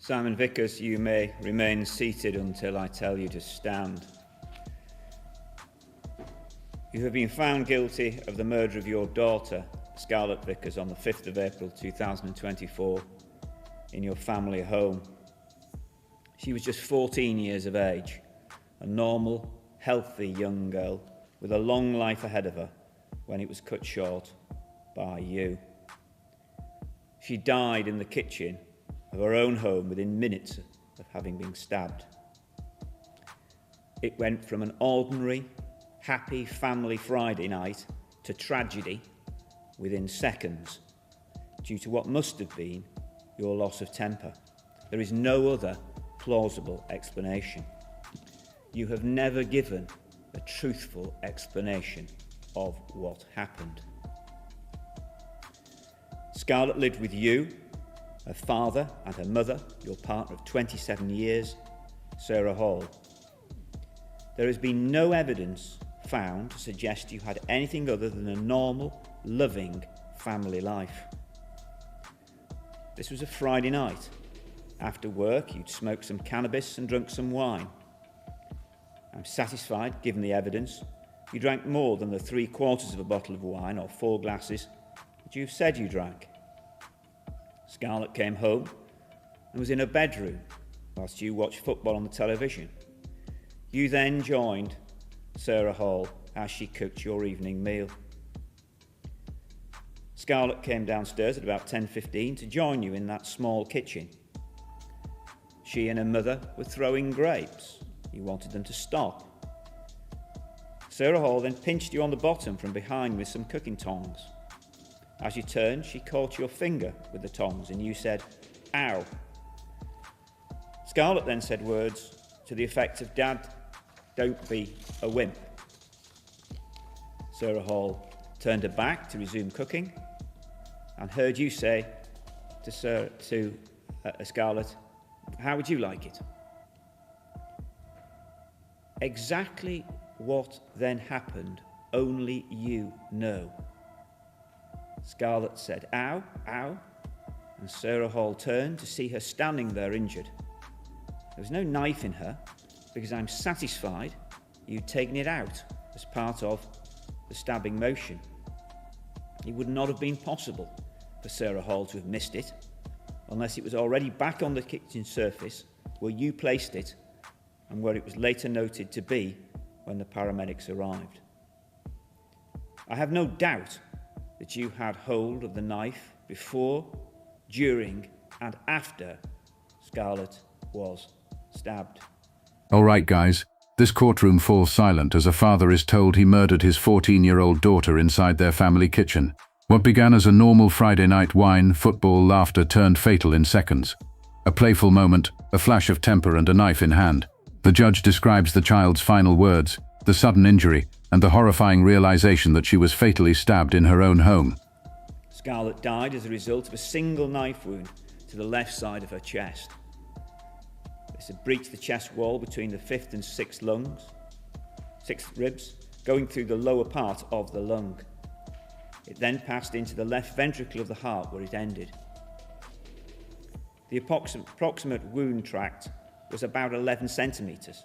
Simon Vickers, you may remain seated until I tell you to stand. You have been found guilty of the murder of your daughter, Scarlett Vickers, on the 5th of April 2024 in your family home. She was just 14 years of age, a normal, healthy young girl with a long life ahead of her when it was cut short by you. She died in the kitchen of her own home within minutes of having been stabbed. It went from an ordinary, happy family Friday night to tragedy within seconds due to what must have been your loss of temper. There is no other plausible explanation. You have never given a truthful explanation of what happened. Scarlett lived with you, her father and her mother, your partner of 27 years, Sarah Hall. There has been no evidence found to suggest you had anything other than a normal, loving family life. This was a Friday night. After work, you'd smoked some cannabis and drunk some wine. I'm satisfied, given the evidence, you drank more than the 3/4 of a bottle of wine or 4 glasses that you've said you drank. Scarlett came home and was in her bedroom whilst you watched football on the television. You then joined Sarah Hall as she cooked your evening meal. Scarlett came downstairs at about 10:15 to join you in that small kitchen. She and her mother were throwing grapes. You wanted them to stop. Sarah Hall then pinched you on the bottom from behind with some cooking tongs. As you turned, she caught your finger with the tongs and you said, "Ow." Scarlett then said words to the effect of, "Dad, don't be a wimp." Sarah Hall turned her back to resume cooking and heard you say to Scarlett, "How would you like it?" Exactly what then happened, only you know. Scarlett said, "Ow, ow," and Sarah Hall turned to see her standing there injured. There was no knife in her, because I'm satisfied you'd taken it out as part of the stabbing motion. It would not have been possible for Sarah Hall to have missed it, unless it was already back on the kitchen surface where you placed it and where it was later noted to be when the paramedics arrived. I have no doubt that you had hold of the knife before, during, and after Scarlett was stabbed. All right, guys. This courtroom falls silent as a father is told he murdered his 14-year-old daughter inside their family kitchen. What began as a normal Friday night wine, football, laughter turned fatal in seconds. A playful moment, a flash of temper and a knife in hand. The judge describes the child's final words, the sudden injury, and the horrifying realization that she was fatally stabbed in her own home. Scarlett died as a result of a single knife wound to the left side of her chest. This had breached the chest wall between the 5th and 6th ribs, going through the lower part of the lung. It then passed into the left ventricle of the heart where it ended. The approximate wound tract was about 11 centimetres.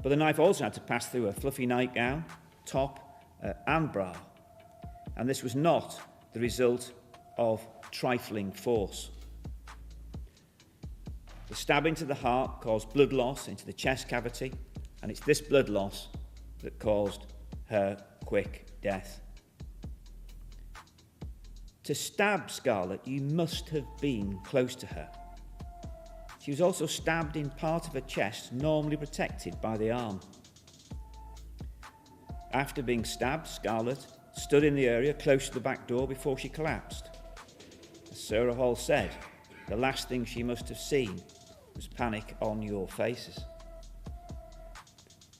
But the knife also had to pass through a fluffy nightgown, top and bra. And this was not the result of trifling force. The stabbing to the heart caused blood loss into the chest cavity, and it's this blood loss that caused her quick death. To stab Scarlett, you must have been close to her. She was also stabbed in part of her chest, normally protected by the arm. After being stabbed, Scarlett stood in the area close to the back door before she collapsed. As Sarah Hall said, the last thing she must have seen was panic on your faces.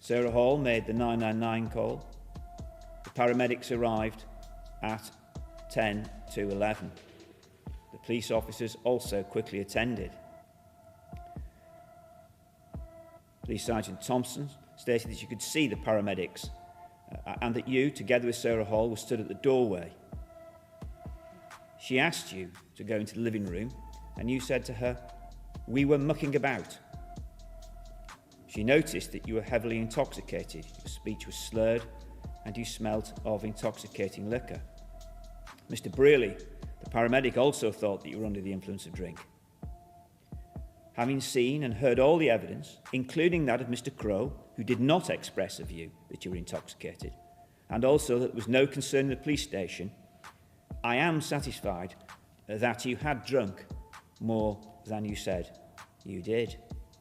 Sarah Hall made the 999 call. The paramedics arrived at 10 to 11. The police officers also quickly attended. Police Sergeant Thompson stated that you could see the paramedics and that you, together with Sarah Hall, were stood at the doorway. She asked you to go into the living room and you said to her, "We were mucking about." She noticed that you were heavily intoxicated, your speech was slurred, and you smelt of intoxicating liquor. Mr. Brearley, the paramedic, also thought that you were under the influence of drink. Having seen and heard all the evidence, including that of Mr. Crowe, who did not express a view that you were intoxicated, and also that there was no concern in the police station, I am satisfied that you had drunk more than you said you did.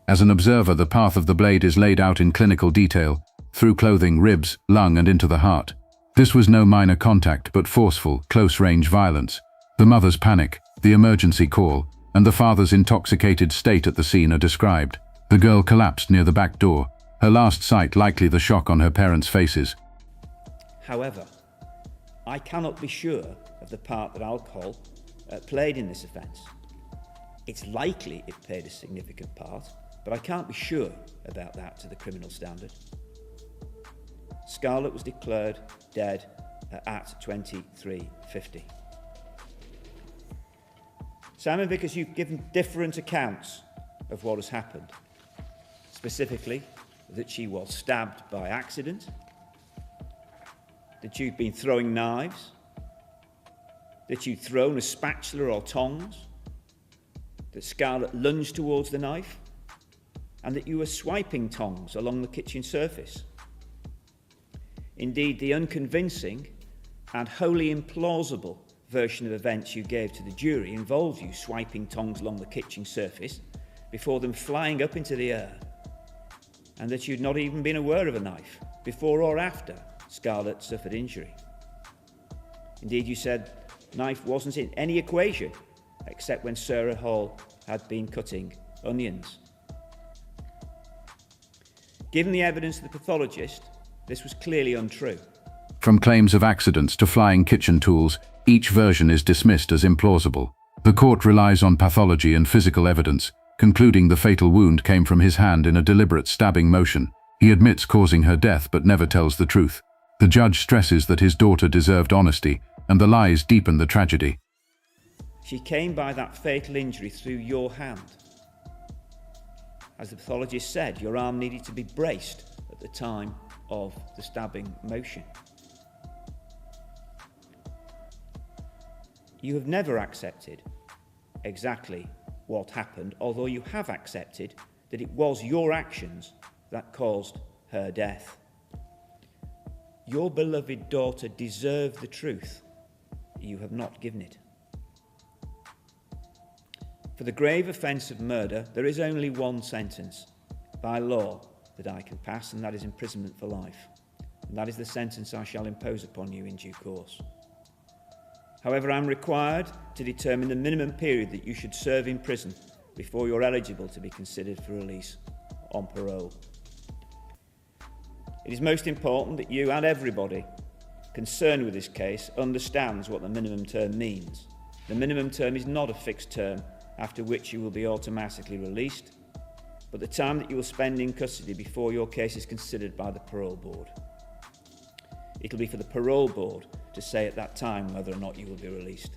As an observer, the path of the blade is laid out in clinical detail, through clothing, ribs, lung, and into the heart. This was no minor contact, but forceful, close-range violence. The mother's panic, the emergency call, and the father's intoxicated state at the scene are described. The girl collapsed near the back door, her last sight likely the shock on her parents' faces. However, I cannot be sure of the part that alcohol played in this offence. It's likely it played a significant part, but I can't be sure about that to the criminal standard. Scarlett was declared dead at 23:50. Simon Vickers, you've given different accounts of what has happened. Specifically, that she was stabbed by accident, that you've been throwing knives, that you'd thrown a spatula or tongs, that Scarlett lunged towards the knife, and that you were swiping tongs along the kitchen surface. Indeed, the unconvincing and wholly implausible version of events you gave to the jury involves you swiping tongs along the kitchen surface before them flying up into the air, and that you'd not even been aware of a knife before or after Scarlett suffered injury. Indeed, you said knife wasn't in any equation except when Sarah Hall had been cutting onions. Given the evidence of the pathologist, this was clearly untrue. From claims of accidents to flying kitchen tools, each version is dismissed as implausible. The court relies on pathology and physical evidence, concluding the fatal wound came from his hand in a deliberate stabbing motion. He admits causing her death but never tells the truth. The judge stresses that his daughter deserved honesty, and the lies deepen the tragedy. She came by that fatal injury through your hand. As the pathologist said, your arm needed to be braced at the time of the stabbing motion. You have never accepted exactly what happened, although you have accepted that it was your actions that caused her death. Your beloved daughter deserved the truth. You have not given it. For the grave offence of murder, there is only one sentence by law that I can pass, and that is imprisonment for life. And that is the sentence I shall impose upon you in due course. However, I am required to determine the minimum period that you should serve in prison before you're eligible to be considered for release on parole. It is most important that you and everybody concerned with this case understands what the minimum term means. The minimum term is not a fixed term after which you will be automatically released, but the time that you will spend in custody before your case is considered by the parole board. It'll be for the parole board to say at that time whether or not you will be released.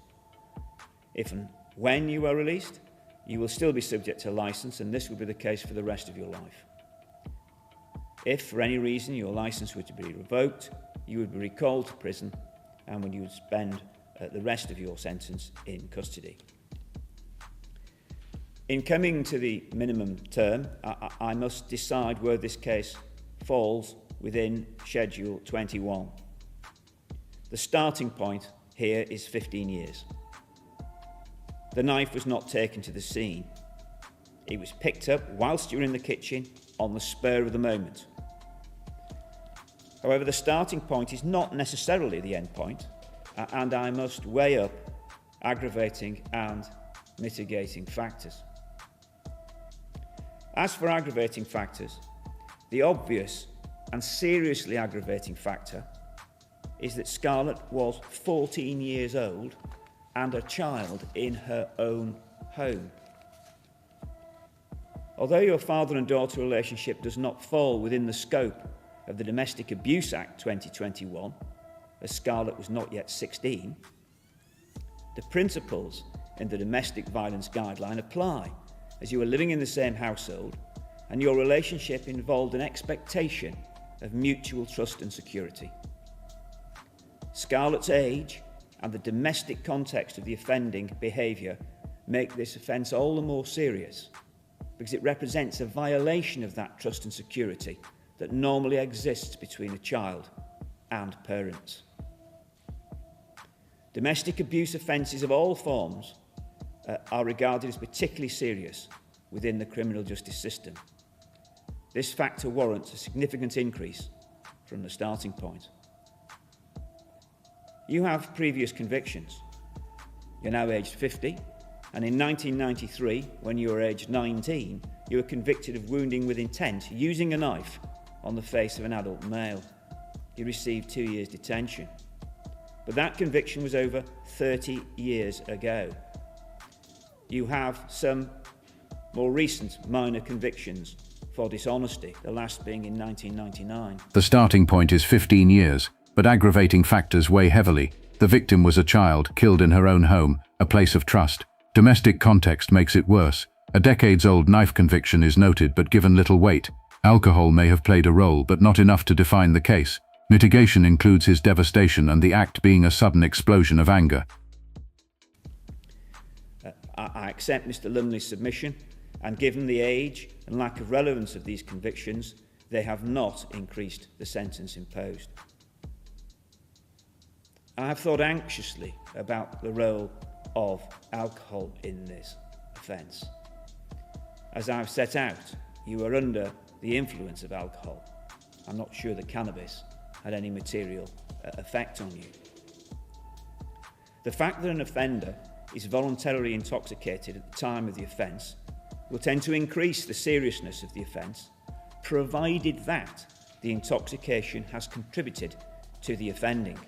If and when you are released, you will still be subject to licence, and this will be the case for the rest of your life. If for any reason your licence were to be revoked, you would be recalled to prison, and when you would spend the rest of your sentence in custody. In coming to the minimum term, I must decide where this case falls within Schedule 21. The starting point here is 15 years. The knife was not taken to the scene. It was picked up whilst you were in the kitchen on the spur of the moment. However, the starting point is not necessarily the end point, and I must weigh up aggravating and mitigating factors. As for aggravating factors, the obvious and seriously aggravating factor is that Scarlett was 14 years old and a child in her own home. Although your father and daughter relationship does not fall within the scope of the Domestic Abuse Act 2021, as Scarlett was not yet 16, the principles in the domestic violence guideline apply, as you were living in the same household and your relationship involved an expectation of mutual trust and security. Scarlett's age and the domestic context of the offending behaviour make this offence all the more serious because it represents a violation of that trust and security that normally exists between a child and parents. Domestic abuse offences of all forms are regarded as particularly serious within the criminal justice system. This factor warrants a significant increase from the starting point. You have previous convictions. You're now aged 50, and in 1993, when you were aged 19, you were convicted of wounding with intent using a knife on the face of an adult male. You received 2 years detention. But that conviction was over 30 years ago. You have some more recent minor convictions for dishonesty, the last being in 1999. The starting point is 15 years, but aggravating factors weigh heavily. The victim was a child, killed in her own home, a place of trust. Domestic context makes it worse. A decades-old knife conviction is noted but given little weight. Alcohol may have played a role, but not enough to define the case. Mitigation includes his devastation and the act being a sudden explosion of anger. I accept Mr. Lumley's submission, and given the age and lack of relevance of these convictions, they have not increased the sentence imposed. I have thought anxiously about the role of alcohol in this offence. As I've set out, you were under the influence of alcohol. I'm not sure that cannabis had any material effect on you. The fact that an offender is voluntarily intoxicated at the time of the offence will tend to increase the seriousness of the offence, provided that the intoxication has contributed to the offending.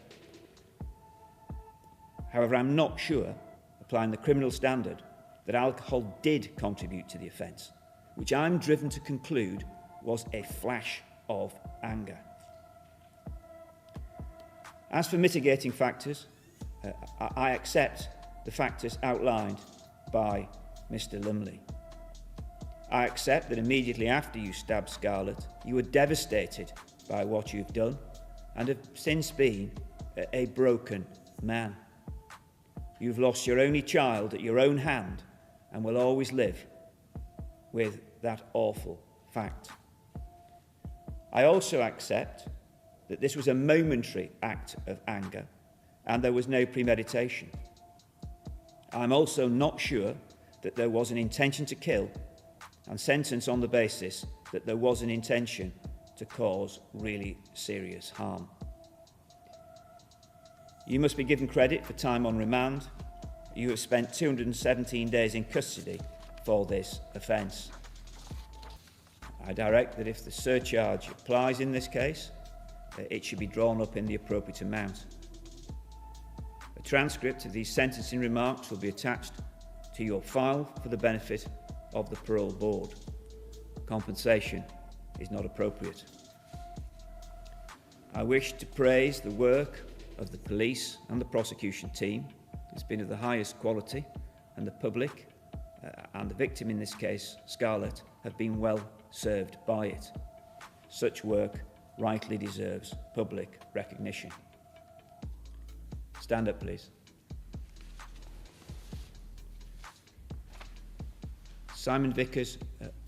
However, I'm not sure, applying the criminal standard, that alcohol did contribute to the offence, which I'm driven to conclude was a flash of anger. As for mitigating factors, I accept the factors outlined by Mr. Lumley. I accept that immediately after you stabbed Scarlett, you were devastated by what you've done and have since been a broken man. You've lost your only child at your own hand and will always live with that awful fact. I also accept that this was a momentary act of anger and there was no premeditation. I'm also not sure that there was an intention to kill and sentence on the basis that there was an intention to cause really serious harm. You must be given credit for time on remand. You have spent 217 days in custody for this offence. I direct that if the surcharge applies in this case, it should be drawn up in the appropriate amount. A transcript of these sentencing remarks will be attached to your file for the benefit of the parole board. Compensation is not appropriate. I wish to praise the work of the police and the prosecution team. It's been of the highest quality, and the public and the victim in this case, Scarlett, have been well served by it. Such work rightly deserves public recognition. Stand up, please. Simon Vickers,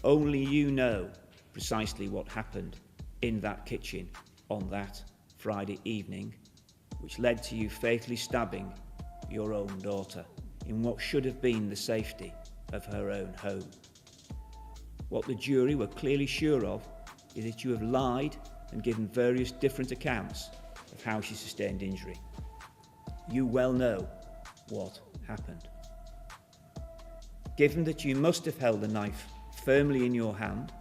only you know precisely what happened in that kitchen on that Friday evening, which led to you fatally stabbing your own daughter in what should have been the safety of her own home. What the jury were clearly sure of is that you have lied and given various different accounts of how she sustained injury. You well know what happened. Given that you must have held the knife firmly in your hand,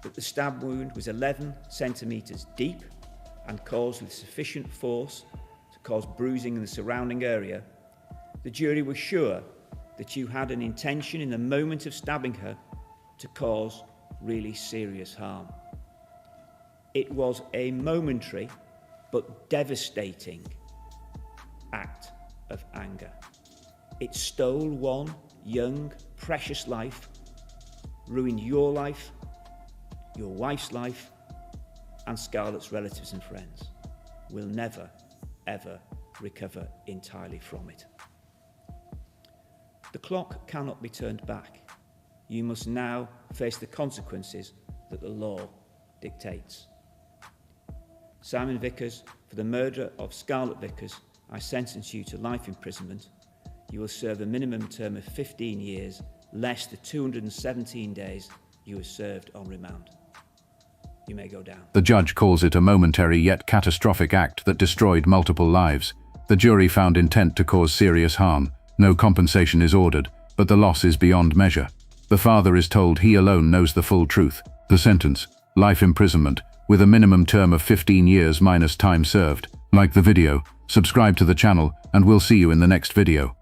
that the stab wound was 11 centimetres deep and caused with sufficient force to cause bruising in the surrounding area, the jury was sure that you had an intention in the moment of stabbing her to cause really serious harm. It was a momentary but devastating act of anger. It stole one young, precious life, ruined your life, your wife's life, and Scarlett's relatives and friends. We'll never, ever recover entirely from it. The clock cannot be turned back. You must now face the consequences that the law dictates. Simon Vickers, for the murder of Scarlett Vickers, I sentence you to life imprisonment. You will serve a minimum term of 15 years, less the 217 days you have served on remand. You may go down. The judge calls it a momentary yet catastrophic act that destroyed multiple lives. The jury found intent to cause serious harm. No compensation is ordered, but the loss is beyond measure. The father is told he alone knows the full truth. The sentence, life imprisonment, with a minimum term of 15 years minus time served. Like the video, subscribe to the channel, and we'll see you in the next video.